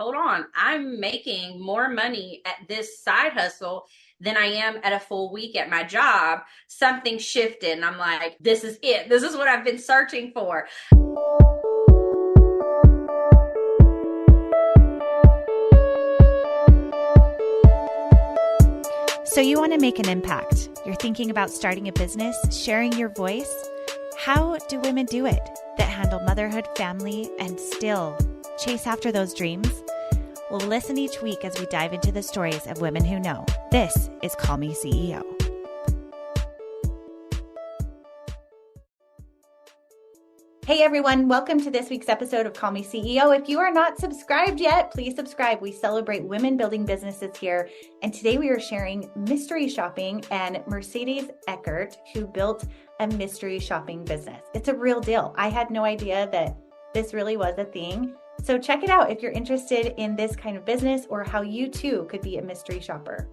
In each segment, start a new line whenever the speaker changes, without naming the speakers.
hold on, I'm making more money at this side hustle than I am at a full week at my job. Something shifted, and I'm like, this is it. This is what I've been searching for.
So you want to make an impact. You're thinking about starting a business, sharing your voice. How do women do it that handle motherhood, family, and still chase after those dreams? Well, listen each week as we dive into the stories of women who know. This is Call Me CEO. Hey everyone, welcome to this week's episode of Call Me CEO. If you are not subscribed yet, please subscribe. We celebrate women building businesses here. And today we are sharing mystery shopping and Mercedes Eckert, who built a mystery shopping business. It's a real deal. I had no idea that this really was a thing. So check it out if you're interested in this kind of business or how you too could be a mystery shopper.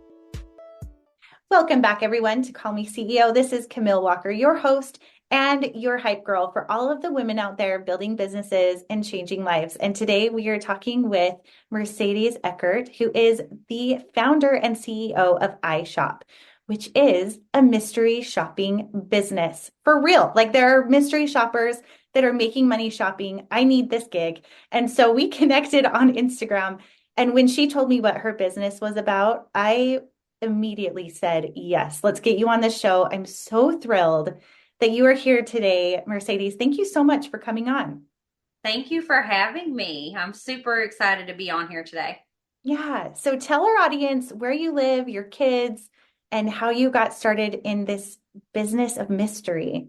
Welcome back everyone to Call Me CEO. This is Camille Walker, your host and your hype girl for all of the women out there building businesses and changing lives. And today we are talking with Mercedes Eckert, who is the founder and CEO of iShop, which is a mystery shopping business for real. Like there are mystery shoppers that are making money shopping. I need this gig. And so we connected on Instagram. And when she told me what her business was about, I immediately said, yes, let's get you on the show. I'm so thrilled that you are here today, Mercedes. Thank you so much for coming on.
Thank you for having me. I'm super excited to be on here today.
Yeah. So tell our audience where you live, your kids, and how you got started in this business of mystery.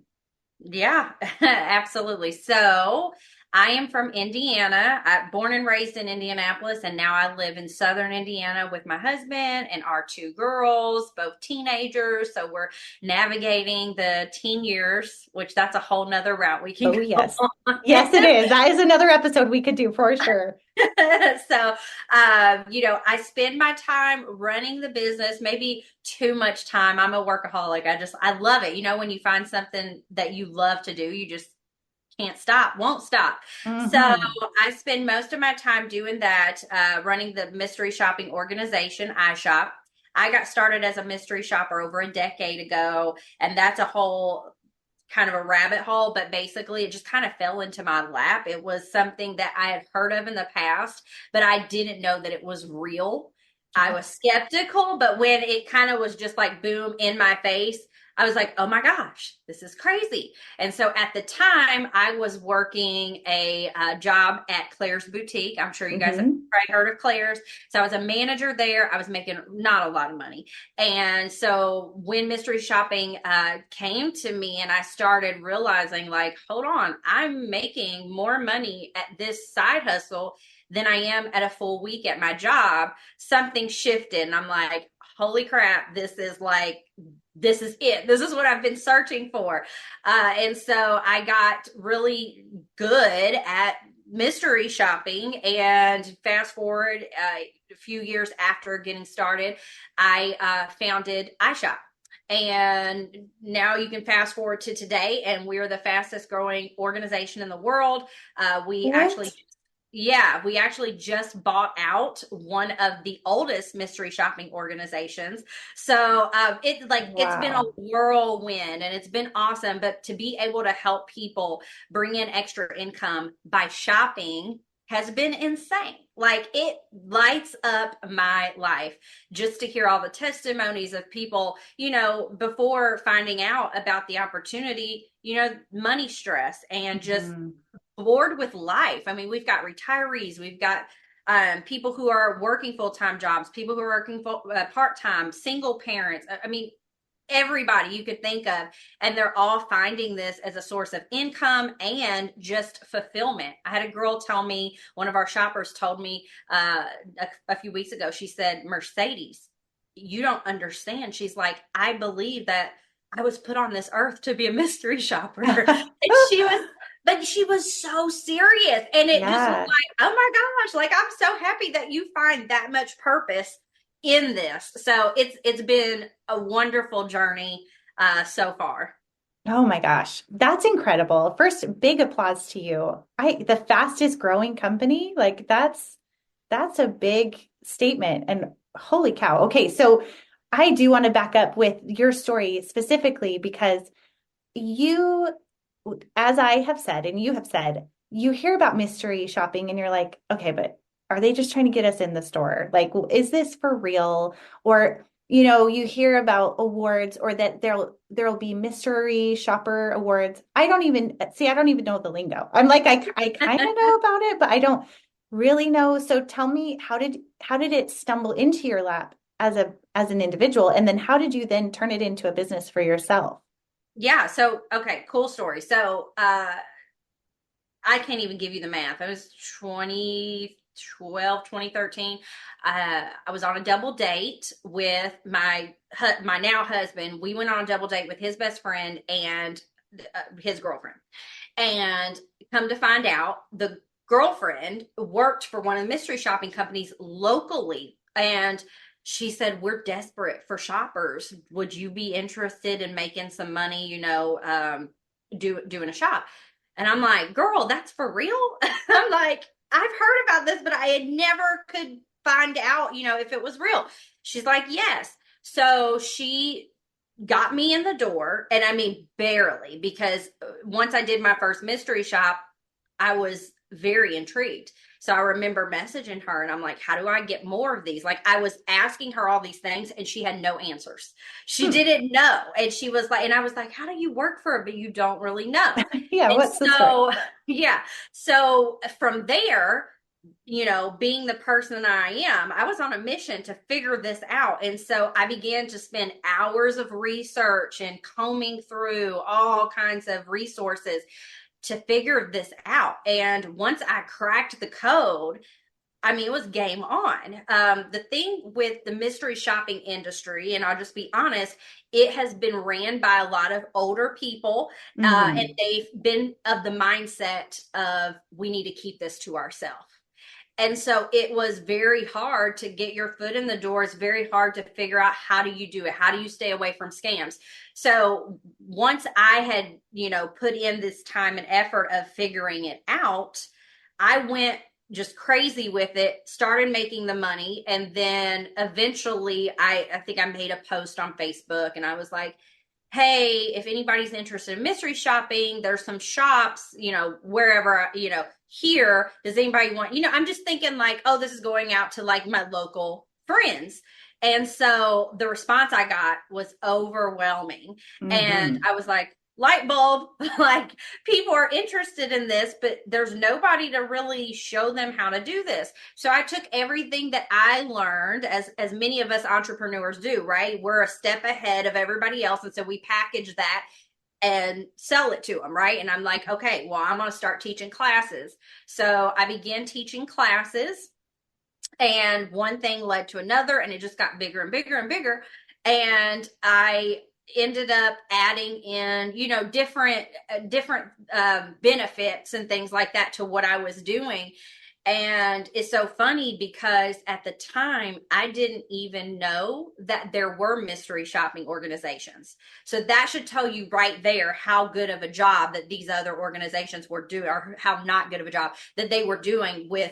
Yeah, absolutely. So I am from Indiana. I'm born and raised in Indianapolis, and now I live in Southern Indiana with my husband and our two girls, both teenagers. So we're navigating the teen years, which that's a whole nother route we can go
yes.
on.
Yes, it is. That is another episode we could do for sure.
So, I spend my time running the business, maybe too much time. I'm a workaholic. I love it. When you find something that you love to do, you just can't stop, won't stop.
Mm-hmm.
So I spend most of my time doing that, running the mystery shopping organization, iShop. I got started as a mystery shopper over a decade ago, and that's a whole kind of a rabbit hole, but basically it just kind of fell into my lap. It was something that I had heard of in the past, but I didn't know that it was real. I was skeptical, but when it kind of was just like boom in my face, I was like, oh my gosh, this is crazy. And so at the time I was working a job at Claire's Boutique. I'm sure you guys have probably heard of Claire's. So I was a manager there. I was making not a lot of money. And so when mystery shopping came to me and I started realizing like, hold on, I'm making more money at this side hustle than I am at a full week at my job, something shifted. And I'm like, holy crap, this is it. This is what I've been searching for. And so I got really good at mystery shopping, and fast forward a few years after getting started, I founded iShop. And now you can fast forward to today, and we're the fastest growing organization in the world. We actually just bought out one of the oldest mystery shopping organizations. So it's been a whirlwind and it's been awesome. But to be able to help people bring in extra income by shopping has been insane. Like it lights up my life just to hear all the testimonies of people, before finding out about the opportunity, money stress and just bored with life. I mean, we've got retirees, we've got people who are working full-time jobs, people who are working part-time, single parents. I mean, everybody you could think of, and they're all finding this as a source of income and just fulfillment. I had a girl tell me, one of our shoppers told me a few weeks ago, she said, Mercedes, you don't understand. She's like, I believe that I was put on this earth to be a mystery shopper. But she was so serious. And it just was like, oh my gosh, like I'm so happy that you find that much purpose in this. So it's been a wonderful journey so far.
Oh my gosh, that's incredible. First, big applause to you. The fastest growing company, like that's That's a big statement. And holy cow. Okay. So I do want to back up with your story specifically because you, as I have said, and you have said, you hear about mystery shopping and you're like, okay, but are they just trying to get us in the store? Like, is this for real? Or, you hear about awards or that there'll be mystery shopper awards. I don't even know the lingo. I'm like, I kind of know about it, but I don't really know. So tell me, how did it stumble into your lap as an individual? And then how did you then turn it into a business for yourself?
Yeah. So, okay, cool story. So, I can't even give you the math. It was 2012, 2013. I was on a double date with my now husband. We went on a double date with his best friend and his girlfriend. And come to find out, the girlfriend worked for one of the mystery shopping companies locally. And she said, we're desperate for shoppers. Would you be interested in making some money, doing a shop? And I'm like, girl, that's for real? I'm like, I've heard about this, but I had never could find out, if it was real. She's like, yes. So she got me in the door, and I mean, barely, because once I did my first mystery shop, I was very intrigued. So I remember messaging her and I'm like, how do I get more of these? Like, I was asking her all these things and she had no answers. She didn't know. And she was like, and I was like, how do you work for it, but you don't really know?
Yeah,
And
what's the story?
yeah. So from there, being the person I am, I was on a mission to figure this out. And so I began to spend hours of research and combing through all kinds of resources to figure this out. And once I cracked the code, I mean, it was game on. The thing with the mystery shopping industry, and I'll just be honest, it has been ran by a lot of older people, and they've been of the mindset of we need to keep this to ourselves. And so it was very hard to get your foot in the door. It's very hard to figure out how do you do it? How do you stay away from scams? So once I had, put in this time and effort of figuring it out, I went just crazy with it, started making the money. And then eventually I think I made a post on Facebook and I was like, hey, if anybody's interested in mystery shopping, there's some shops, wherever, here. Does anybody want, I'm just thinking like, oh, this is going out to like my local friends. And so the response I got was overwhelming. And I was like, light bulb, like people are interested in this, but there's nobody to really show them how to do this. So I took everything that I learned, as many of us entrepreneurs do, right? We're a step ahead of everybody else. And so we package that and sell it to them, right? And I'm like, okay, well, I'm going to start teaching classes. So I began teaching classes, and one thing led to another, and it just got bigger and bigger and bigger. And I ended up adding in, different benefits and things like that to what I was doing. And it's so funny because at the time, I didn't even know that there were mystery shopping organizations. So that should tell you right there how good of a job that these other organizations were doing, or how not good of a job that they were doing with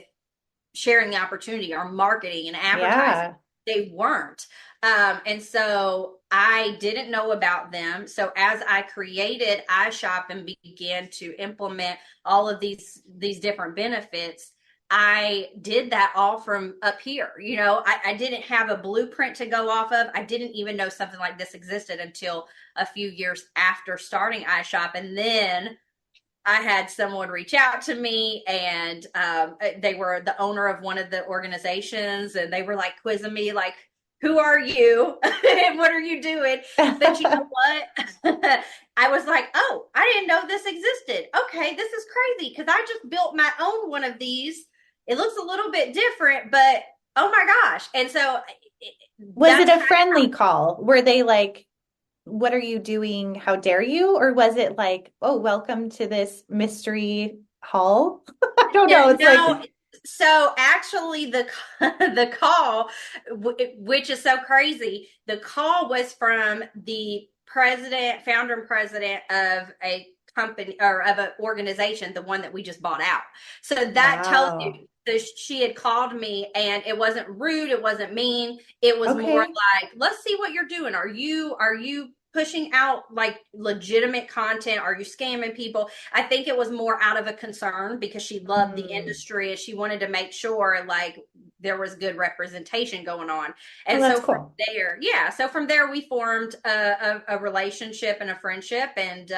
sharing the opportunity or marketing and advertising. Yeah. They weren't. And so I didn't know about them. So as I created iShop and began to implement all of these different benefits, I did that all from up here. I didn't have a blueprint to go off of. I didn't even know something like this existed until a few years after starting iShop. And then I had someone reach out to me, and they were the owner of one of the organizations, and they were like quizzing me like, who are you and what are you doing? But you know what? I was like, oh, I didn't know this existed. Okay, this is crazy because I just built my own one of these. It looks a little bit different, but oh my gosh. And so
was it a friendly call? Were they like, what are you doing? How dare you? Or was it like, oh, welcome to this mystery hall? I don't know. It's like,
so actually the call, which is so crazy, the call was from the founder and president of a company or of an organization, the one that we just bought out. So that tells you So she had called me, and it wasn't rude, it wasn't mean. It was more
Okay.
like, let's see what you're doing. Are you pushing out like legitimate content? Are you scamming people? I think it was more out of a concern because she loved the
Mm.
industry and she wanted to make sure like there was good representation going on.
Oh,
And
that's
so from
cool.
there, yeah, so from there we formed a relationship and a friendship. And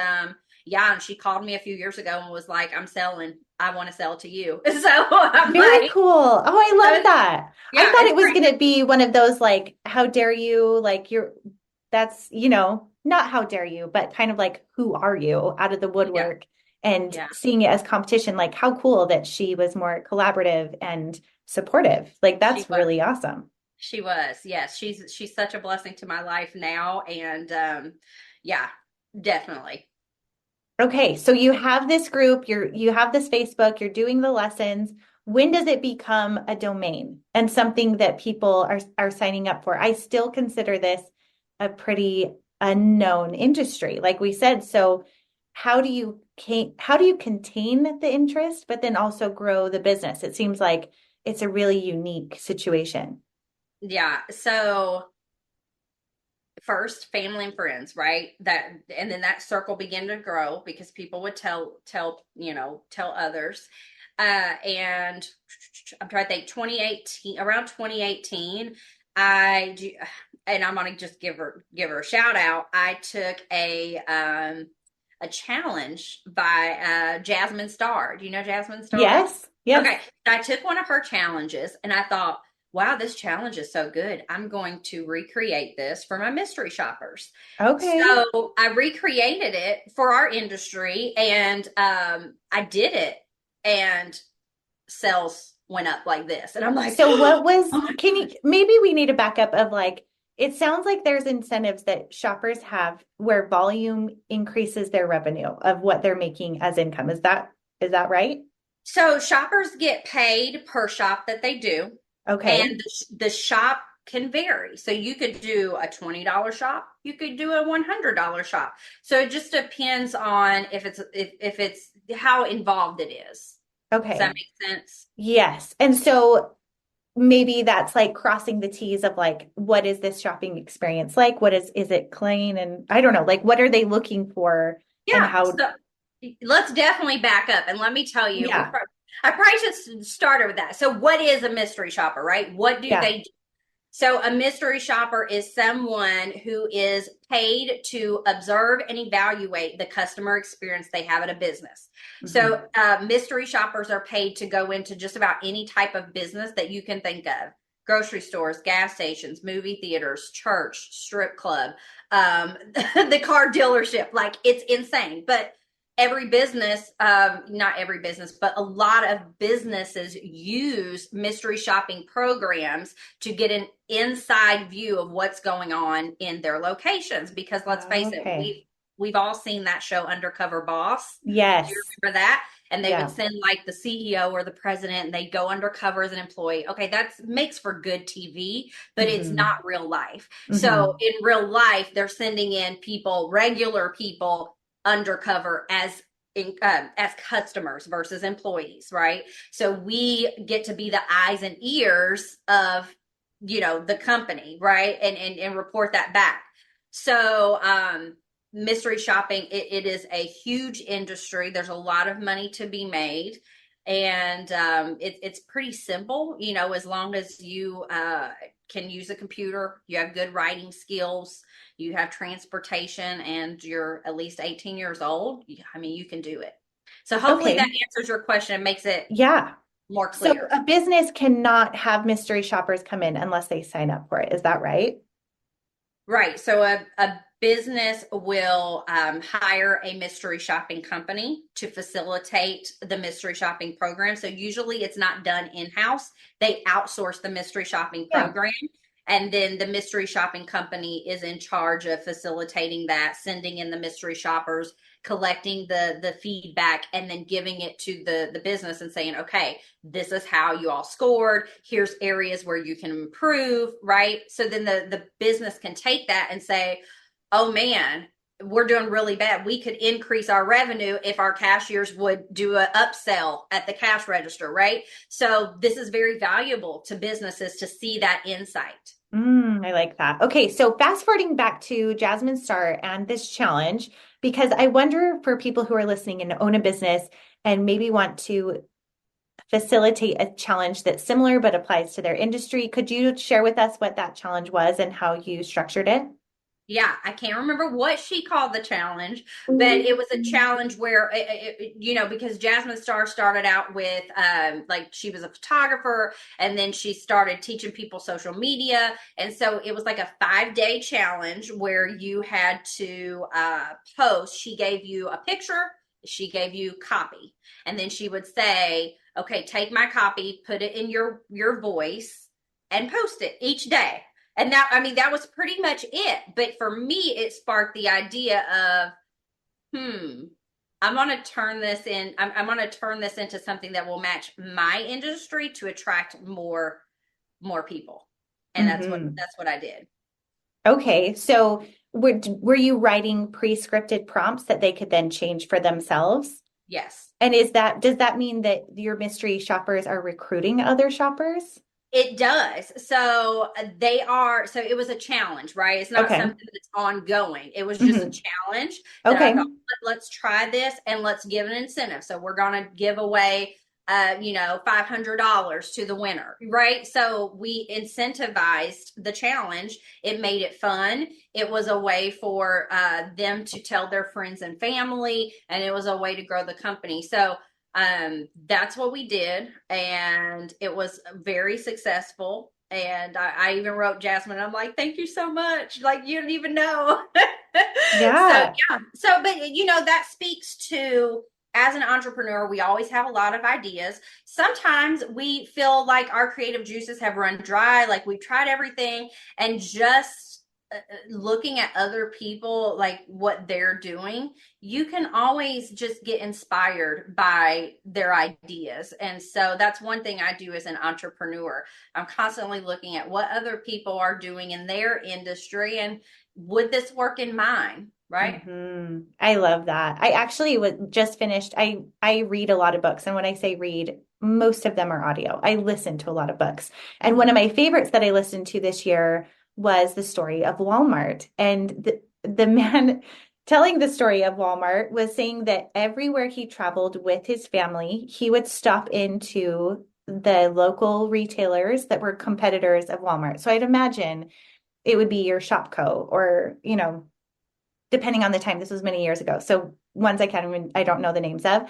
yeah, and she called me a few years ago and was like, I'm selling. I want to sell to you. So I'm
Very
like,
cool. Oh, I love that. I
yeah,
thought
it's
it was
pretty.
going to be one of those like, how dare you? Like that's, not how dare you, but kind of like, who are you out of the
Yeah,
woodwork and
yeah.
seeing it as competition. Like, how cool that she was more collaborative and supportive. Like,
She
that's
was.
really awesome.
She was. Yes, she's such a blessing to my life now, and yeah, definitely.
Okay, so you have this group, you have this Facebook, you're doing the lessons. When does it become a domain and something that people are signing up for? I still consider this a pretty unknown industry, like we said. So how do you contain the interest, but then also grow the business? It seems like it's a really unique situation.
Yeah. So first, family and friends, right? That, and then that circle began to grow because people would tell others. And I'm trying to think, 2018, around 2018, I do, and I'm gonna just give her a shout out. I took a challenge by Jasmine Star. Do you know Jasmine Star?
Yes, yes.
Okay, so I took one of her challenges and I thought, wow, this challenge is so good. I'm going to recreate this for my mystery shoppers.
Okay.
So I recreated it for our industry, and I did it, and sales went up like this. And I'm like,
So
oh
what was,
my
can you,
gosh.
maybe we need a backup of like, it sounds like there's incentives that shoppers have where volume increases their revenue of what they're making as income. Is that right?
So shoppers get paid per shop that they do,
Okay.
and the shop can vary. So you could do a $20 shop, you could do a $100 shop. So it just depends on if it's how involved it is. Does that
Okay.
make sense?
Yes. And so maybe that's like crossing the T's of like, what is this shopping experience like? Is it clean? And I don't know, like, what are they looking for and
Yeah.
how,
So let's definitely back up and let me tell you.
yeah,
I probably should start with that. So what is a mystery shopper, right? What do
yeah.
they do? So a mystery shopper is someone who is paid to observe and evaluate the customer experience they have at a business.
Mhm.
So mystery shoppers are paid to go into just about any type of business that you can think of: grocery stores, gas stations, movie theaters, church, strip club, the car dealership. Like, it's insane. But every business, not every business, but a lot of businesses use mystery shopping programs to get an inside view of what's going on in their locations. Because let's face it,
Okay.
we've all seen that show Undercover Boss. Do you
Yes.
remember that? And they would
Yeah.
send like the CEO or the president, and they'd go undercover as an employee. Okay, that makes for good TV, but it's
Hmm.
not real life. So
Hmm.
in real life, they're sending in people, regular people, undercover as customers versus employees, right? So we get to be the eyes and ears of the company, right? And report that back. So mystery shopping, it is a huge industry. There's a lot of money to be made. And it's pretty simple, as long as you can use a computer, you have good writing skills, you have transportation, and you're at least 18 years old. I mean, you can do it. So hopefully that
Okay.
answers your question and makes it
Yeah.
more
So
clear.
a business cannot have mystery shoppers come in unless they sign up for it. Is that right?
Right. So a business will hire a mystery shopping company to facilitate the mystery shopping program. So usually it's not done in-house. They outsource the mystery shopping
Yeah.
program. And then the mystery shopping company is in charge of facilitating that, sending in the mystery shoppers, collecting the feedback, and then giving it to the business and saying, okay, this is how you all scored. Here's areas where you can improve, right? So then the business can take that and say, oh man, we're doing really bad. We could increase our revenue if our cashiers would do an upsell at the cash register, right? So this is very valuable to businesses to see that insight.
I like that. Okay, so fast forwarding back to Jasmine Star and this challenge, because I wonder for people who are listening and own a business and maybe want to facilitate a challenge that's similar but applies to their industry, could you share with us what that challenge was and how you structured it?
Yeah, I can't remember what she called the challenge, but it was a challenge where, because Jasmine Star started out with, like she was a photographer and then she started teaching people social media. And so it was like a 5-day challenge where you had to post. She gave you a picture, she gave you copy, and then she would say, okay, take my copy, put it in your voice and post it each day. And that, I mean, that was pretty much it. But for me, it sparked the idea of, I'm going to turn this in. I'm going to turn this into something that will match my industry to attract more people. And that's what I did.
Okay, so were you writing pre-scripted prompts that they could then change for themselves?
Yes.
And does that mean that your mystery shoppers are recruiting other shoppers?
It does. So so it was a challenge, right? It's not
Okay.
something that's ongoing. It was just a
Hmm.
challenge that I
Okay.
thought, let's try this and let's give an incentive. So we're going to give away, $500 to the winner, right? So we incentivized the challenge. It made it fun. It was a way for them to tell their friends and family, and it was a way to grow the company. So that's what we did, and it was very successful. And I even wrote Jasmine, I'm like, thank you so much, like you don't even know. So
Yeah.
yeah, but that speaks to, as an entrepreneur, we always have a lot of ideas. Sometimes we feel like our creative juices have run dry, like we've tried everything, and just looking at other people, like what they're doing, you can always just get inspired by their ideas. And so that's one thing I do as an entrepreneur. I'm constantly looking at what other people are doing in their industry and would this work in mine, right?
I love that. I actually just finished. I read a lot of books, and when I say read, most of them are audio. I listen to a lot of books, and one of my favorites that I listened to this year was the story of Walmart, and the man telling the story of Walmart was saying that everywhere he traveled with his family, he would stop into the local retailers that were competitors of Walmart. So I'd imagine it would be your Shopko or, depending on the time, this was many years ago. So ones I don't know the names of,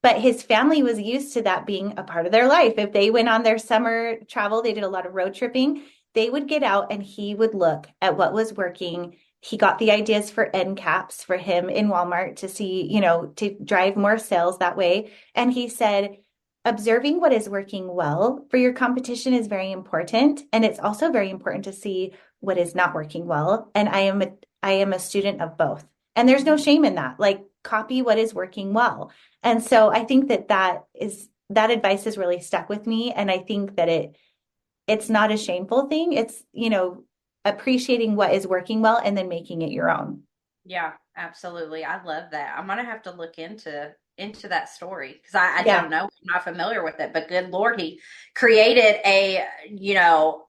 but his family was used to that being a part of their life. If they went on their summer travel, they did a lot of road tripping. They would get out and he would look at what was working. He got the ideas for end caps for him in Walmart to see, to drive more sales that way. And he said, observing what is working well for your competition is very important. And it's also very important to see what is not working well. And I am a student of both. And there's no shame in that. Like copy what is working well. And so I think that advice has really stuck with me. And I think that it's not a shameful thing. It's, appreciating what is working well and then making it your own.
Yeah, absolutely. I love that. I'm gonna have to look into that story because I
Yeah.
don't know. I'm not familiar with it, but good Lord, he created a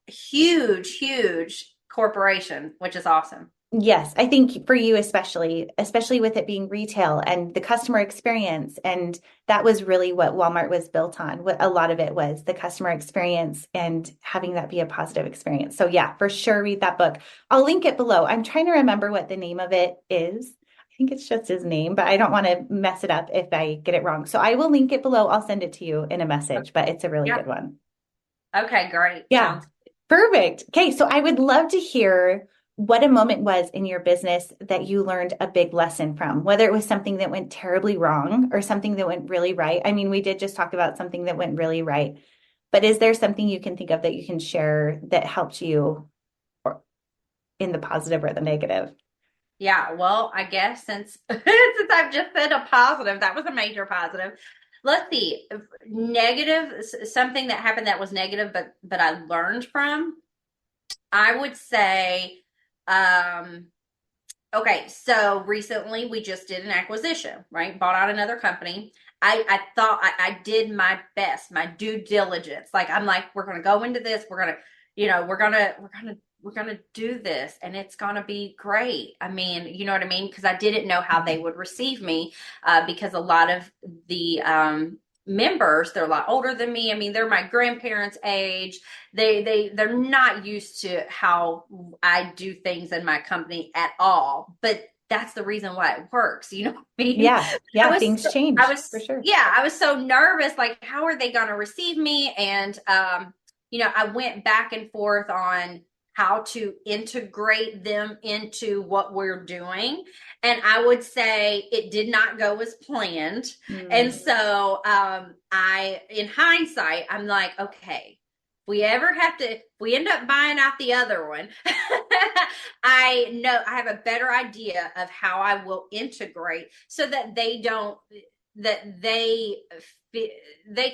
huge corporation, which is awesome.
Yes, I think for you especially with it being retail and the customer experience, and that was really what Walmart was built on. What a lot of it was the customer experience and having that be a positive experience. So yeah, for sure, read that book. I'll link it below. I'm trying to remember what the name of it is. I think it's just his name, but I don't want to mess it up if I get it wrong. So I will link it below. I'll send it to you in a message, but it's a really
Yeah.
good one.
Okay, great.
Yeah,
Sounds
perfect. Okay, so I would love to hear what a moment was in your business that you learned a big lesson from, whether it was something that went terribly wrong or something that went really right. I mean, we did just talk about something that went really right, but is there something you can think of that you can share that helped you or in the positive or the negative?
Yeah, well, I guess since since I've just said a positive, that was a major positive. Let's see, negative, something that happened that was negative, but I learned from. I would say, um, Okay, so recently we just did an acquisition, right? Bought out another company. I thought I did my best, my due diligence. Like I'm like, we're gonna go into this, we're gonna, we're gonna do this and it's gonna be great. I mean, you know what I mean? Because I didn't know how they would receive me, because a lot of the members, they're a lot older than me. I mean, they're my grandparents' age. They're not used to how I do things in my company at all. But that's the reason why it works. You know what I mean?
Yeah. Yeah. Things change for sure.
Yeah, I was so nervous. Like, how are they going to receive me? And, I went back and forth on how to integrate them into what we're doing. And I would say it did not go as planned. And so in hindsight, I'm like, okay, if we end up buying out the other one, I know I have a better idea of how I will integrate so that they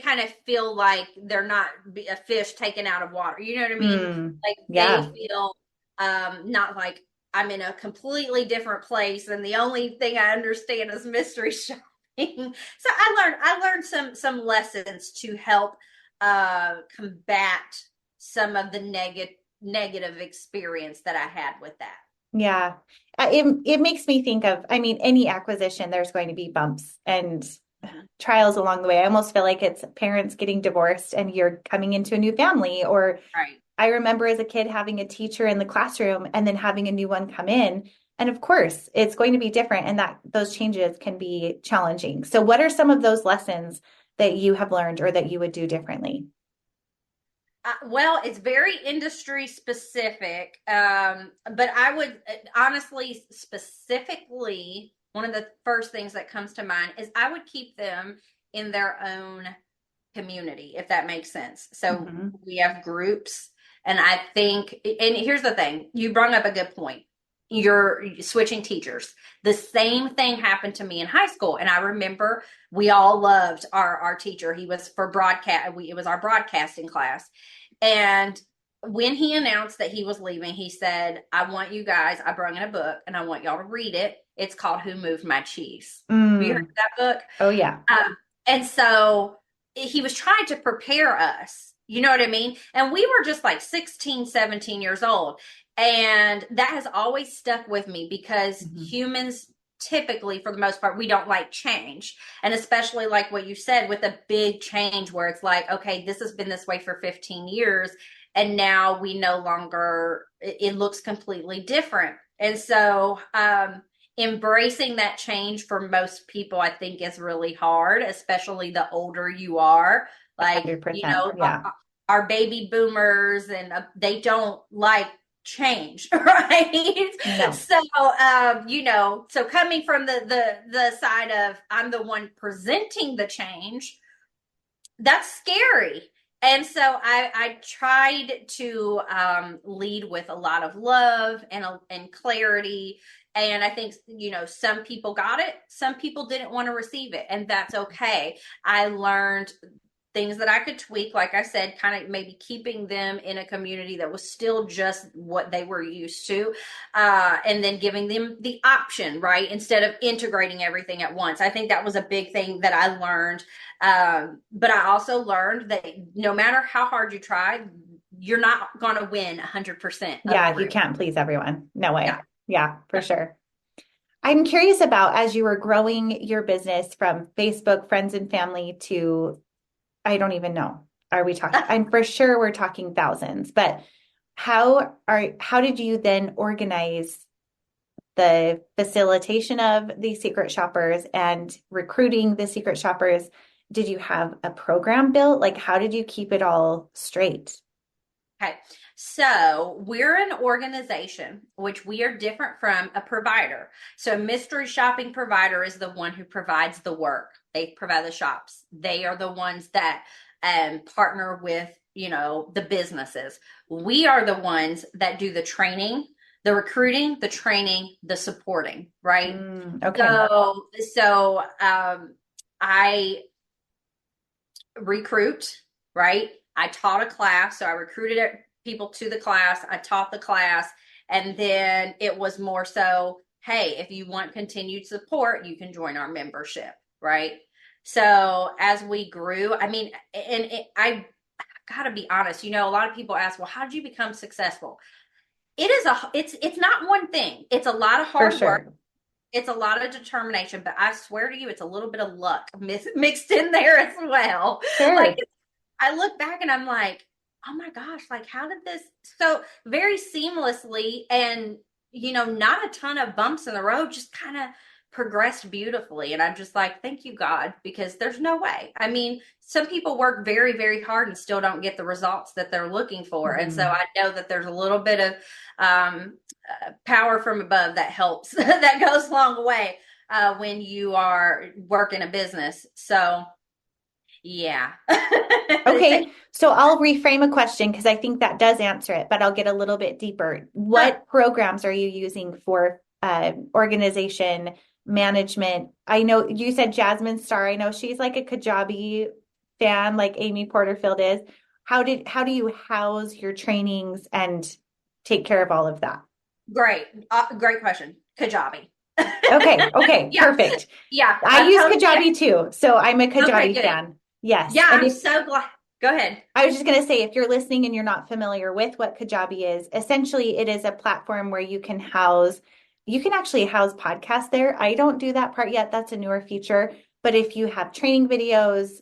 kind of feel like they're not a fish taken out of water. You know what I mean? Like
Yeah.
they feel not like I'm in a completely different place and the only thing I understand is mystery shopping. So I learned some lessons to help combat some of the negative experience that I had with that.
Yeah. It makes me think of, I mean, any acquisition, there's going to be bumps and trials along the way. I almost feel like it's parents getting divorced and you're coming into a new family. Or
Right.
I remember as a kid having a teacher in the classroom and then having a new one come in. And of course, it's going to be different and that those changes can be challenging. So what are some of those lessons that you have learned or that you would do differently?
Well, it's very industry specific, but I would honestly, specifically, one of the first things that comes to mind is I would keep them in their own community, if that makes sense. So we have groups, and I think, and here's the thing, you brought up a good point. You're switching teachers. The same thing happened to me in high school, and I remember we all loved our teacher. He was for broadcast. It was our broadcasting class, and when he announced that he was leaving, he said, I want you guys, I brought in a book and I want y'all to read it. It's called Who Moved My Cheese. Have you heard that book?
Oh, yeah.
And so he was trying to prepare us. You know what I mean? And we were just like 16, 17 years old. And that has always stuck with me because humans typically, for the most part, we don't like change. And especially like what you said with a big change where it's like, okay, this has been this way for 15 years. And now we no longer, it looks completely different. And so, embracing that change for most people, I think is really hard, especially the older you are. Like,
100%, yeah.
our baby boomers and they don't like change, right?
No.
So so coming from the side of I'm the one presenting the change, that's scary. And so I tried to lead with a lot of love and clarity. And I think, some people got it, some people didn't want to receive it, and that's okay. I learned things that I could tweak, like I said, kind of maybe keeping them in a community that was still just what they were used to, and then giving them the option, right? Instead of integrating everything at once. I think that was a big thing that I learned. But I also learned that no matter how hard you try, you're not going to win 100%.
Yeah, you can't please everyone. No way. Yeah, for sure. I'm curious about, as you were growing your business from Facebook, friends and family to, I don't even know. Are we talking? I'm for sure we're talking thousands, but how did you then organize the facilitation of the secret shoppers and recruiting the secret shoppers? Did you have a program built? Like, how did you keep it all straight?
Okay. So we're an organization, which we are different from a provider. So a mystery shopping provider is the one who provides the work. They provide the shops. They are the ones that partner with, the businesses. We are the ones that do the training, the recruiting, the training, the supporting, right?
Okay.
So I recruit, right? I taught a class, so I recruited people to the class. I taught the class, and then it was more so, hey, if you want continued support, you can join our membership, right? So as we grew, I mean, I gotta be honest, a lot of people ask, well, how did you become successful? It's not one thing. It's a lot of
For
hard work.
sure.
It's a lot of determination, but I swear to you, it's a little bit of luck mixed in there as well. Like
Sure.
I look back and I'm like, oh my gosh, like how did this so very seamlessly and not a ton of bumps in the road, just kind of progressed beautifully. And I'm just like, thank you, God, because there's no way. I mean, some people work very, very hard and still don't get the results that they're looking for. And so
Mhm.
I know that there's a little bit of power from above that helps, that goes a long way when you are working a business. So, yeah.
Okay, so I'll reframe a question because I think that does answer it, but I'll get a little bit deeper.
Sure.
What programs are you using for organization management? I know you said Jasmine Star. I know she's like a Kajabi fan, like Amy Porterfield is. How do you house your trainings and take care of all of that?
Great. Great question. Kajabi.
Okay,
Yeah.
perfect.
Yeah.
I
I'm
use
totally
Kajabi too, so I'm a
okay,
Kajabi
good.
fan. Yes,
Yeah,
and
I'm
if
so glad. Go ahead.
I was just going to say, if you're listening and you're not familiar with what Kajabi is, essentially it is a platform where you can actually house podcasts there. I don't do that part yet. That's a newer feature. But if you have training videos,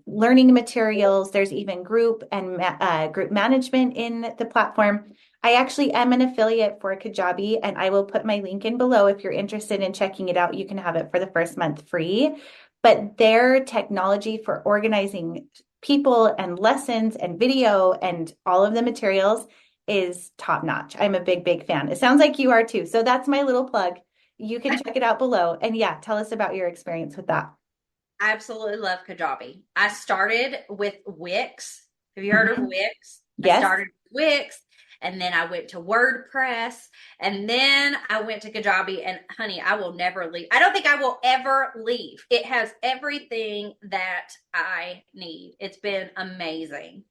learning materials, there's even group and group management in the platform. I actually am an affiliate for Kajabi, and I will put my link in below. If you're interested in checking it out, you can have it for the first month free. But their technology for organizing people and lessons and video and all of the materials is top notch. I'm a big, big fan. It sounds like you are too. So that's my little plug. You can check it out below. And yeah, tell us about your experience with that.
I absolutely love Kajabi. I started with Wix. Have you heard of
Mhm.
Wix? I
Yes.
started with Wix and then I went to WordPress and then I went to Kajabi and honey, I will never leave. I don't think I will ever leave. It has everything that I need. It's been amazing.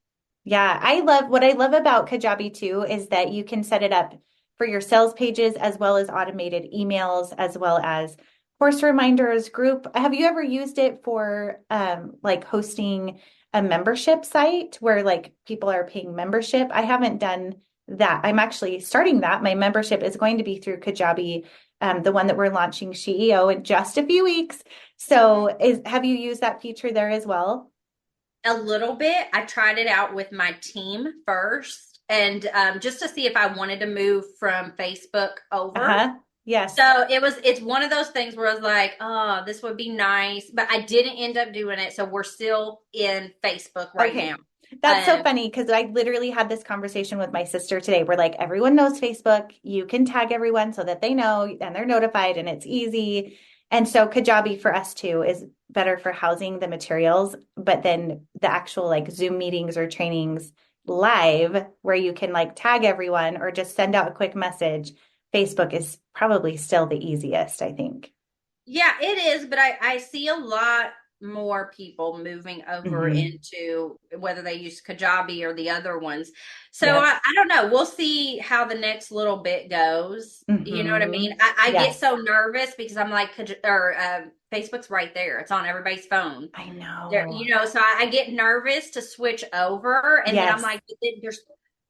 Yeah, I love about Kajabi too is that you can set it up for your sales pages as well as automated emails, as well as course reminders, group. Have you ever used it for like hosting a membership site where like people are paying membership? I haven't done that. I'm actually starting that. My membership is going to be through Kajabi, the one that we're launching CEO in just a few weeks.
Mhm.
So have you used that feature there as well?
A little bit. I tried it out with my team first and just to see if I wanted to move from Facebook over.
Uh-huh. Yes.
So it's one of those things where I was like, oh, this would be nice, but I didn't end up doing it. So we're still in Facebook right now.
Okay. That's so funny because I literally had this conversation with my sister today. We're like, everyone knows Facebook. You can tag everyone so that they know and they're notified and it's easy. And so Kajabi for us too is better for housing the materials, but then the actual like Zoom meetings or trainings live where you can like tag everyone or just send out a quick message. Facebook is probably still the easiest, I think.
Yeah, it is, but I see a lot more people moving over
Hmm.
into whether they use Kajabi or the other ones. So
Yep.
I don't know. We'll see how the next little bit goes. You know what I
Hmm.
mean? I get
Yes.
so nervous because I'm like, Facebook's right there. It's on everybody's phone.
I
There,
know.
so I get nervous to switch over, and then I'm
Yes.
like, there's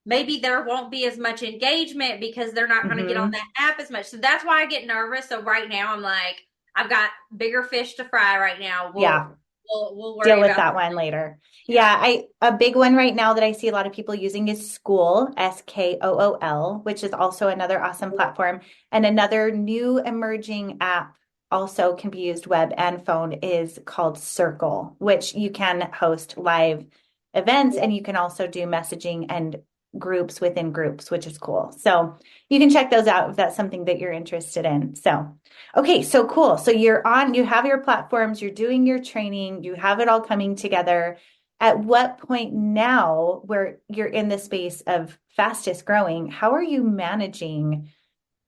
maybe there won't be as much engagement because they're not going to get on
Hmm.
that app as much. So that's why I get nervous. So right now I'm like, I've got bigger fish to fry right now.
Yeah.
We'll
Deal
worry
with
about
that one later. Yeah, I a big one right now that I see a lot of people using is School, Skool, which is also another awesome platform. And another new emerging app also can be used web and phone is called Circle, which you can host live events and you can also do messaging and groups within groups, which is cool. So you can check those out if that's something that you're interested in. So okay, so cool. So you have your platforms, you're doing your training, you have it all coming together. At what point now, where you're in the space of fastest growing, how are you managing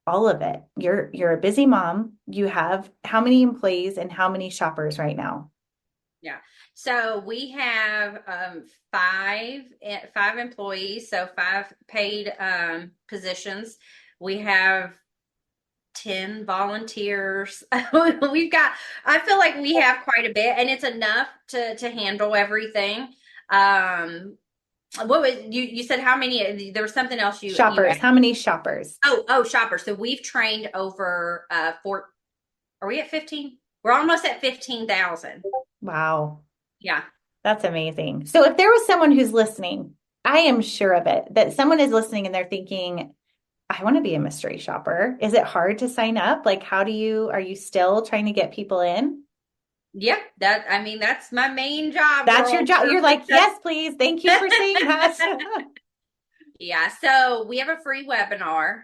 all of it? You're a busy mom. You have how many employees and how many shoppers right now?
Yeah. So we have five employees, so five paid positions. We have 10 volunteers. I feel like we have quite a bit, and it's enough to handle everything. Um, what was you said how many? There was something else you
Shoppers.
asked.
How many shoppers?
Oh, shoppers. So we've trained over four. Are we at 15? We're almost at 15,000.
Wow.
Yeah.
That's amazing. So if there was someone who's listening, I am sure of it, that someone is listening and they're thinking, I want to be a mystery shopper. Is it hard to sign up? Like, are you still trying to get people in?
Yep. I mean, that's my main job,
That's your
girl.
job. You're like, yes, please. Thank you for saying that.
Yeah, so we have a free webinar.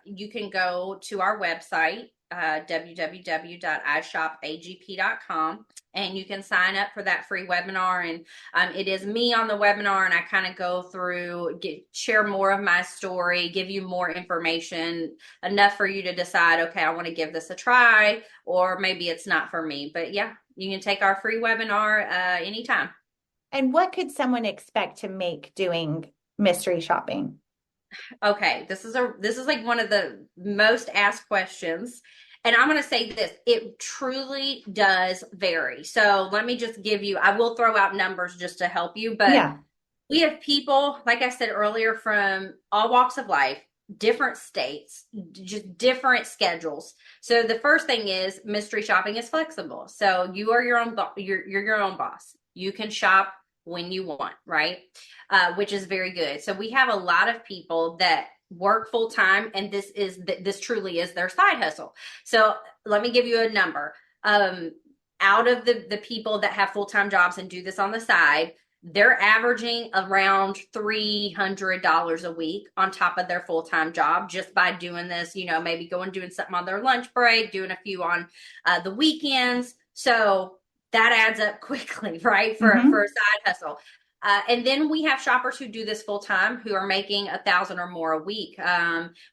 You can go to our website, www.ishopagp.com, and you can sign up for that free webinar. And it is me on the webinar, and I kind of go through, share more of my story, give you more information, enough for you to decide, okay, I want to give this a try, or maybe it's not for me. But yeah, you can take our free webinar anytime.
And what could someone expect to make doing mystery shopping?
Okay, this is like one of the most asked questions. And I'm going to say this, it truly does vary. So let me just I will throw out numbers just to help you, but
Yeah.
we have people, like I said earlier, from all walks of life, different states, just different schedules. So the first thing is mystery shopping is flexible. So you are you're your own boss. You can shop when you want, right? Which is very good. So we have a lot of people that work full time, and this truly is their side hustle. So let me give you a number. Out of the people that have full time jobs and do this on the side, they're averaging around $300 a week on top of their full time job just by doing this. Maybe doing something on their lunch break, doing a few on the weekends. So that adds up quickly, right? For a side hustle. And then we have shoppers who do this full time who are making 1,000 or more a week.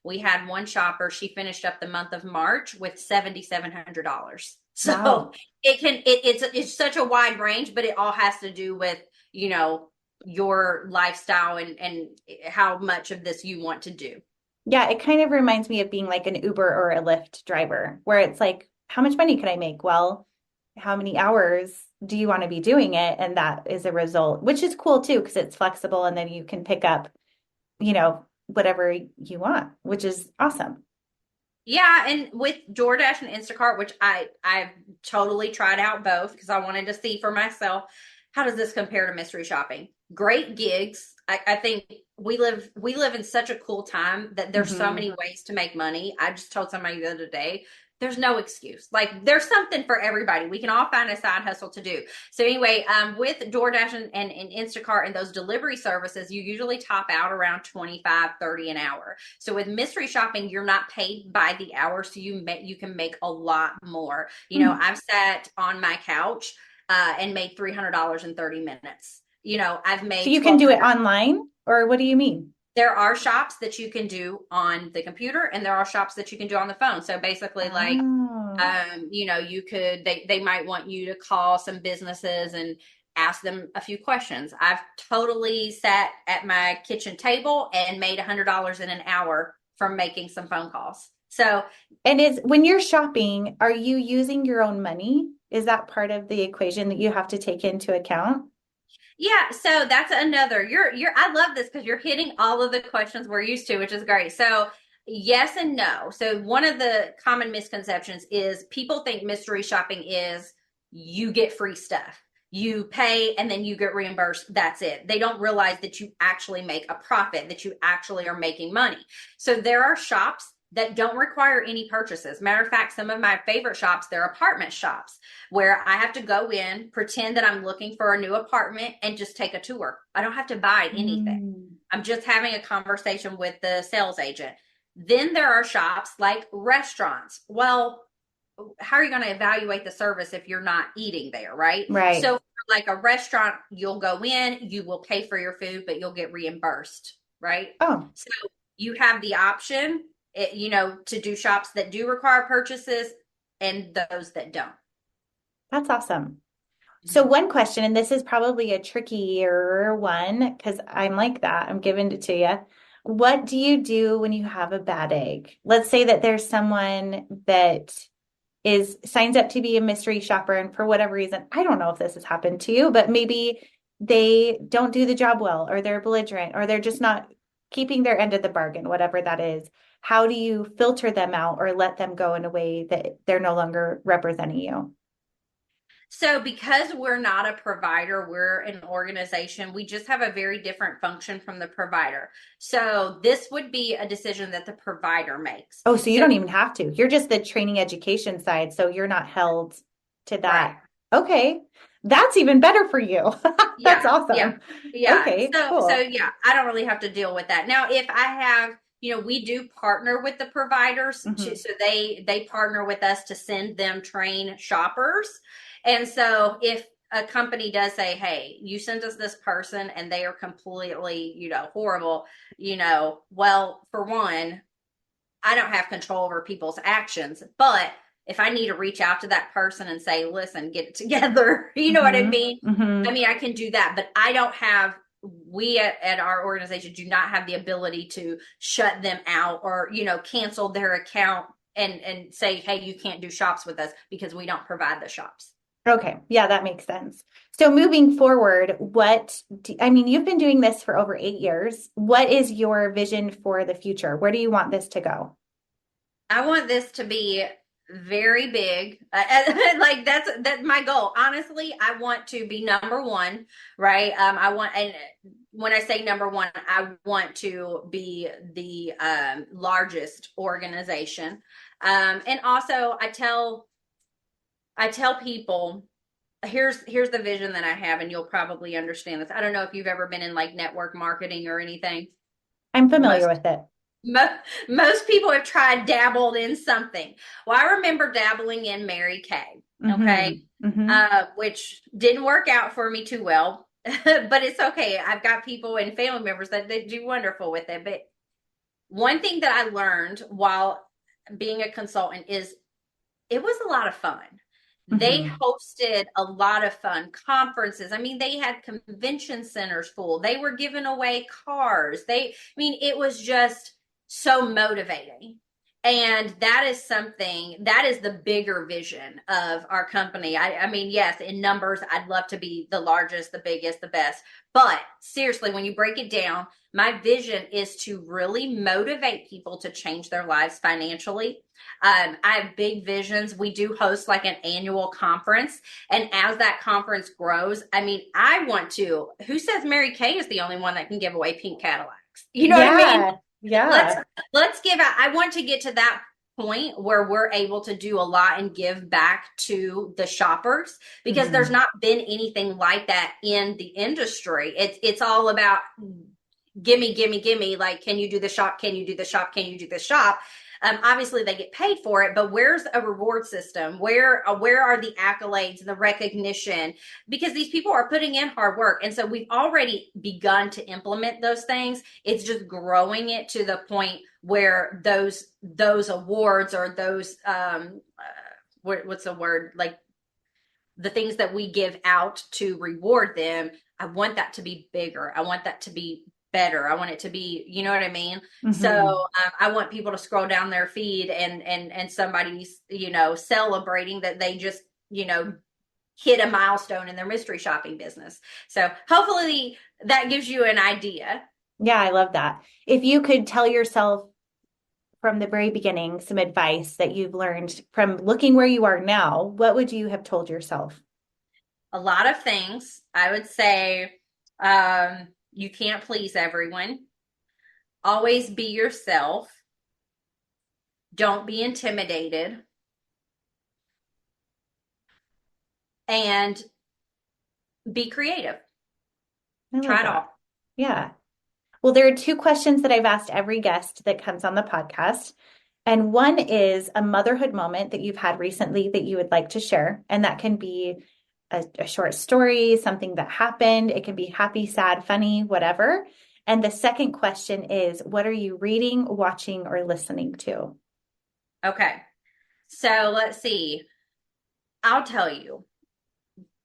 We had one shopper, she finished up the month of March with $7,700. So wow. It's such a wide range, but it all has to do with, your lifestyle and how much of this you want to do.
Yeah, it kind of reminds me of being like an Uber or a Lyft driver, where it's like, how much money could I make? Well, how many hours do you want to be doing it? And that is a result, which is cool too, because it's flexible and then you can pick up, whatever you want, which is awesome.
Yeah, and with DoorDash and Instacart, which I've totally tried out both because I wanted to see for myself, how does this compare to mystery shopping? Great gigs. I think we live in such a cool time that there's so many ways to make money. I just told somebody the other day, there's no excuse. Like there's something for everybody. We can all find a side hustle to do. So anyway, with DoorDash and Instacart and those delivery services, you usually top out around 25, 30 an hour. So with mystery shopping, you're not paid by the hour. So you can make a lot more. I've sat on my couch and made $300 in 30 minutes. I've made.
So you can do it online, or what do you mean?
There are shops that you can do on the computer, and there are shops that you can do on the phone. So basically, you could, they might want you to call some businesses and ask them a few questions. I've totally sat at my kitchen table and made $100 in an hour from making some phone calls. So,
and when you're shopping, are you using your own money? Is that part of the equation that you have to take into account?
Yeah, so that's another. I love this because you're hitting all of the questions we're used to, which is great. So yes and no. So one of the common misconceptions is people think mystery shopping is you get free stuff. You pay and then you get reimbursed. That's it. They don't realize that you actually make a profit, that you actually are making money. So there are shops that don't require any purchases. Matter of fact, some of my favorite shops, they're apartment shops where I have to go in, pretend that I'm looking for a new apartment and just take a tour. I don't have to buy anything. I'm just having a conversation with the sales agent. Then there are shops like restaurants. Well, how are you going to evaluate the service if you're not eating there, right?
Right.
So like a restaurant, you'll go in, you will pay for your food, but you'll get reimbursed, right?
Oh.
So you have the option to do shops that do require purchases and those that don't.
That's awesome. So one question, and this is probably a trickier one because I'm like that. I'm giving it to you. What do you do when you have a bad egg? Let's say that there's someone that is signs up to be a mystery shopper, and for whatever reason, I don't know if this has happened to you, but maybe they don't do the job well, or they're belligerent, or they're just not keeping their end of the bargain, whatever that is. How do you filter them out or let them go in a way that they're no longer representing you?
So, because we're not a provider, we're an organization, we just have a very different function from the provider. So, this would be a decision that the provider makes.
Oh, so you
So,
don't even have to. You're just the training education side, so you're not held to
right.
that. Okay. That's even better for you. That's
Yeah. Yeah.
awesome.
Yeah.
Okay,
So
cool.
yeah, I don't really have to deal with that. Now, if I have, we do partner with the providers
Hmm.
so they partner with us to send them train shoppers. And so if a company does say, "Hey, you sent us this person and they are completely, horrible," well, for one, I don't have control over people's actions, but if I need to reach out to that person and say, listen, get it together, you know what I
Hmm.
mean? I
Hmm.
mean, I can do that, but I don't have, we at our organization do not have the ability to shut them out or, cancel their account and say, hey, you can't do shops with us because we don't provide the shops.
Okay. Yeah, that makes sense. So moving forward, I mean, you've been doing this for over 8 years. What is your vision for the future? Where do you want this to go?
I want this to be very big. Like that's my goal. Honestly, I want to be number one, right? And when I say number one, I want to be the largest organization. And also, I tell people here's the vision that I have, and you'll probably understand this. I don't know if you've ever been in like network marketing or anything.
I'm familiar
Most
with it.
Mo- Most people have tried dabbled in something. Well, I remember dabbling in Mary Kay, okay,
Hmm. Hmm.
which didn't work out for me too well, but it's okay. I've got people and family members that they do wonderful with it. But one thing that I learned while being a consultant is it was a lot of fun. They
Hmm.
hosted a lot of fun conferences. I mean, they had convention centers full. They were giving away cars. It was just so motivating. And that is something that is the bigger vision of our company. I mean, yes, in numbers, I'd love to be the largest, the biggest, the best. But seriously, when you break it down, my vision is to really motivate people to change their lives financially. I have big visions. We do host like an annual conference. And as that conference grows, I mean, I want to. Who says Mary Kay is the only one that can give away pink Cadillacs? You know what I mean?
Yeah.
Let's
Yeah.
let's give out. I want to get to that point where we're able to do a lot and give back to the shoppers because there's
Hmm.
not been anything like that in the industry. It's all about gimme, gimme, gimme. Like, can you do the shop? Can you do the shop? Can you do the shop? Obviously, they get paid for it, but where's a reward system? Where are the accolades and the recognition? Because these people are putting in hard work, and so we've already begun to implement those things. It's just growing it to the point where those awards or those what's the word, like the things that we give out to reward them. I want that to be bigger. I want that to be better. I want it to be, you know what I mean? So
Hmm.
I want people to scroll down their feed and somebody's, celebrating that they just, hit a milestone in their mystery shopping business. So hopefully that gives you an idea.
Yeah, I love that. If you could tell yourself from the very beginning some advice that you've learned from looking where you are now, what would you have told yourself?
A lot of things. I would say you can't please everyone. Always be yourself. Don't be intimidated. And be creative.
I
Try
like
it
that.
all.
Yeah. Well, there are two questions that I've asked every guest that comes on the podcast. And one is a motherhood moment that you've had recently that you would like to share. And that can be a short story, something that happened. It can be happy, sad, funny, whatever. And the second question is, what are you reading, watching, or listening to?
Okay. So let's see. I'll tell you,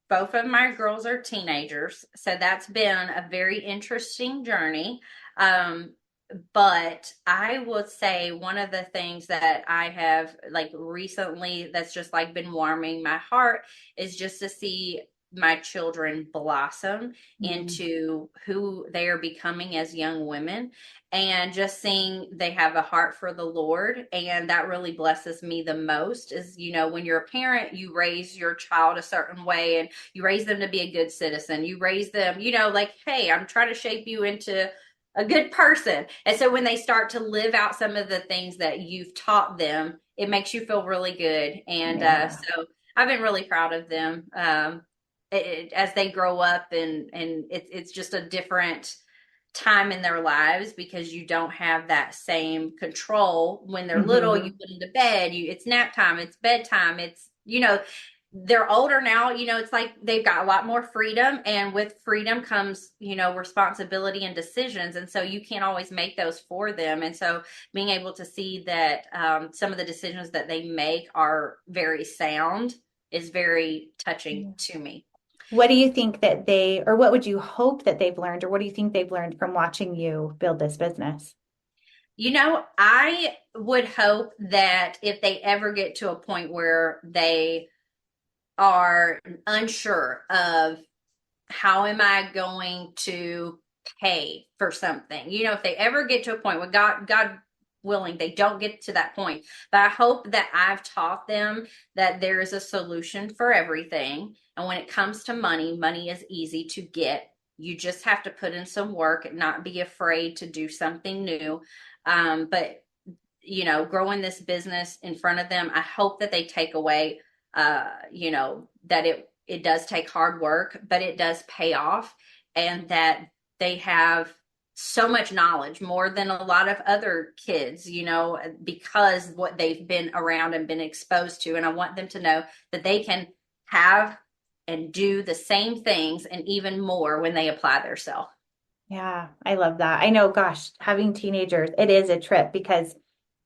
both of my girls are teenagers. So that's been a very interesting journey. Um, But I would say one of the things that I have like recently that's just like been warming my heart is just to see my children blossom
Mm.
into who they are becoming as young women, and just seeing they have a heart for the Lord. And that really blesses me the most is, when you're a parent, you raise your child a certain way and you raise them to be a good citizen. You raise them, like, hey, I'm trying to shape you into a good person. And so when they start to live out some of the things that you've taught them, it makes you feel really good. And
Yeah.
so I've been really proud of them, as they grow up, and it's just a different time in their lives because you don't have that same control when they're little. You
Hmm.
put them to bed, it's nap time, it's bedtime, they're older now, it's like they've got a lot more freedom, and with freedom comes, responsibility and decisions. And so you can't always make those for them. And so being able to see that some of the decisions that they make are very sound is very touching to me.
What do you think that or what would you hope that they've learned, or what do you think they've learned from watching you build this business?
I would hope that if they ever get to a point where they are unsure of how am I going to pay for something, if they ever get to a point where God willing, they don't get to that point. But I hope that I've taught them that there is a solution for everything. And when it comes to money, money is easy to get. You just have to put in some work and not be afraid to do something new. But growing this business in front of them, I hope that they take away, that it does take hard work, but it does pay off, and that they have so much knowledge, more than a lot of other kids, because what they've been around and been exposed to. And I want them to know that they can have and do the same things and even more when they apply themselves.
Yeah, I love that. I know, gosh, having teenagers, it is a trip because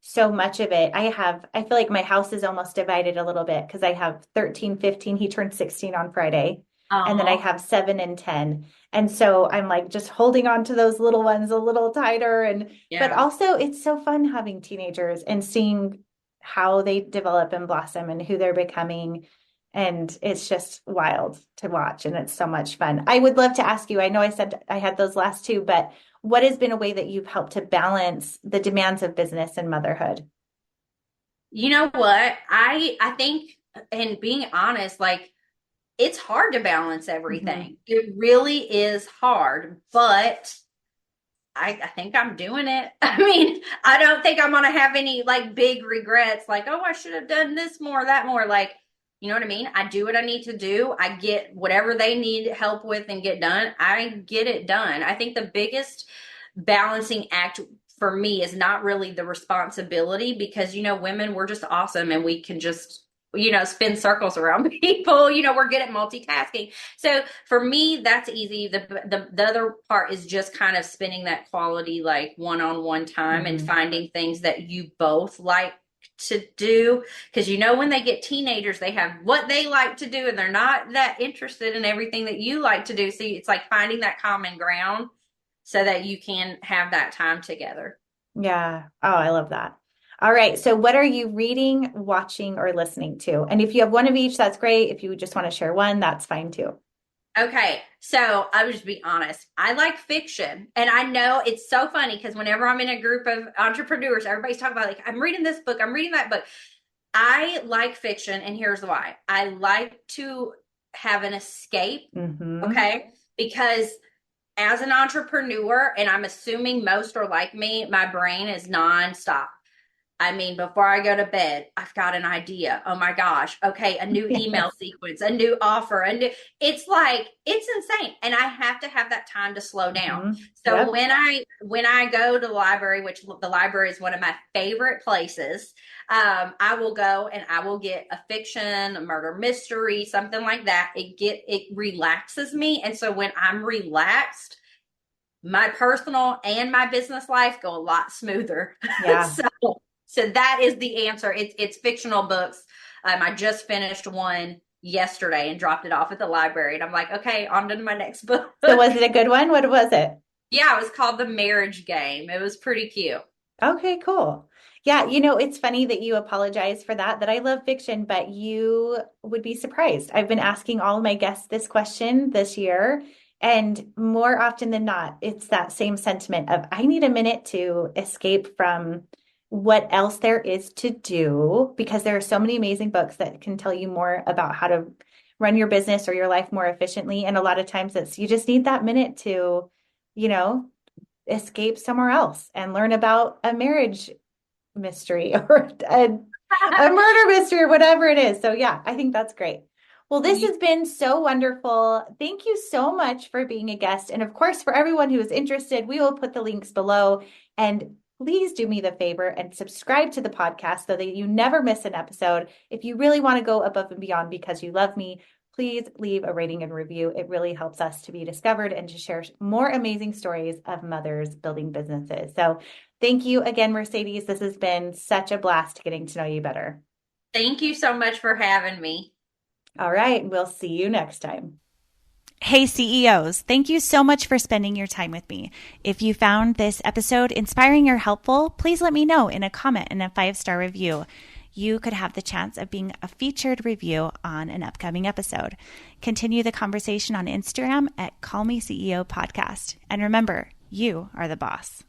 so much of it, I feel like my house is almost divided a little bit because I have 13, 15. He turned 16 on Friday. And then I
Oh,
have 7 and 10. And so I'm like just holding on to those little ones a little tighter. But
yeah.
also it's so fun having teenagers and seeing how they develop and blossom and who they're becoming. And it's just wild to watch. And it's so much fun. I would love to ask you, I know I said I had those last two, but what has been a way that you've helped to balance the demands of business and motherhood?
You know what? I think, and being honest, like, it's hard to balance
Hmm.
everything. It really is hard, but I think I'm doing it. I mean, I don't think I'm gonna have any like big regrets, like, oh, I should have done this more, that more. Like, you know what I mean? I do what I need to do. I get whatever they need help with and get done. I get it done. I think the biggest balancing act for me is not really the responsibility, because women, we're just awesome and we can just spin circles around people. We're good at multitasking. So for me, that's easy. The other part is just kind of spending that quality like one-on-one time and
Hmm.
finding things that you both like to do, because when they get teenagers, they have what they like to do and they're not that interested in everything that you like to do. So it's like finding that common ground so that you can have that time together.
Yeah. Oh, I love that. All right. So, what are you reading, watching, or listening to? And if you have one of each, that's great. If you just want to share one, that's fine too.
Okay, so I'll just be honest. I like fiction. And I know it's so funny because whenever I'm in a group of entrepreneurs, everybody's talking about, like, I'm reading this book, I'm reading that book. I like fiction, and here's why. I like to have an escape,
Hmm.
okay? Because as an entrepreneur, and I'm assuming most are like me, my brain is nonstop. I mean, before I go to bed, I've got an idea. Oh my gosh. Okay, a new email
Yes.
sequence, a new offer, it's like it's insane. And I have to have that time to slow down.
Hmm.
So
Yep.
when I go to the library, which the library is one of my favorite places, I will go and I will get a fiction, a murder mystery, something like that. It relaxes me. And so when I'm relaxed, my personal and my business life go a lot smoother.
Yeah.
So that is the answer. It's fictional books. I just finished one yesterday and dropped it off at the library, and I'm like, okay, on to my next book.
So, was it a good one? What was it?
Yeah, it was called The Marriage Game. It was pretty cute.
Okay, cool. Yeah, it's funny that you apologize for that I love fiction, but you would be surprised. I've been asking all of my guests this question this year, and more often than not, it's that same sentiment of I need a minute to escape from what else there is to do because there are so many amazing books that can tell you more about how to run your business or your life more efficiently. And a lot of times it's you just need that minute to, you know, escape somewhere else and learn about a marriage mystery or a murder mystery or whatever it is. So yeah, I think that's great. Well, this has been so wonderful. Thank you so much for being a guest. And of course, for everyone who is interested, we will put the links below. And please do me the favor and subscribe to the podcast so that you never miss an episode. If you really want to go above and beyond because you love me, please leave a rating and review. It really helps us to be discovered and to share more amazing stories of mothers building businesses. So thank you again, Mercedes. This has been such a blast getting to know you better.
Thank you so much for having me.
All right. We'll see you next time. Hey, CEOs, thank you so much for spending your time with me. If you found this episode inspiring or helpful, please let me know in a comment and a 5-star review. You could have the chance of being a featured review on an upcoming episode. Continue the conversation on Instagram at Call Me CEO Podcast. And remember, you are the boss.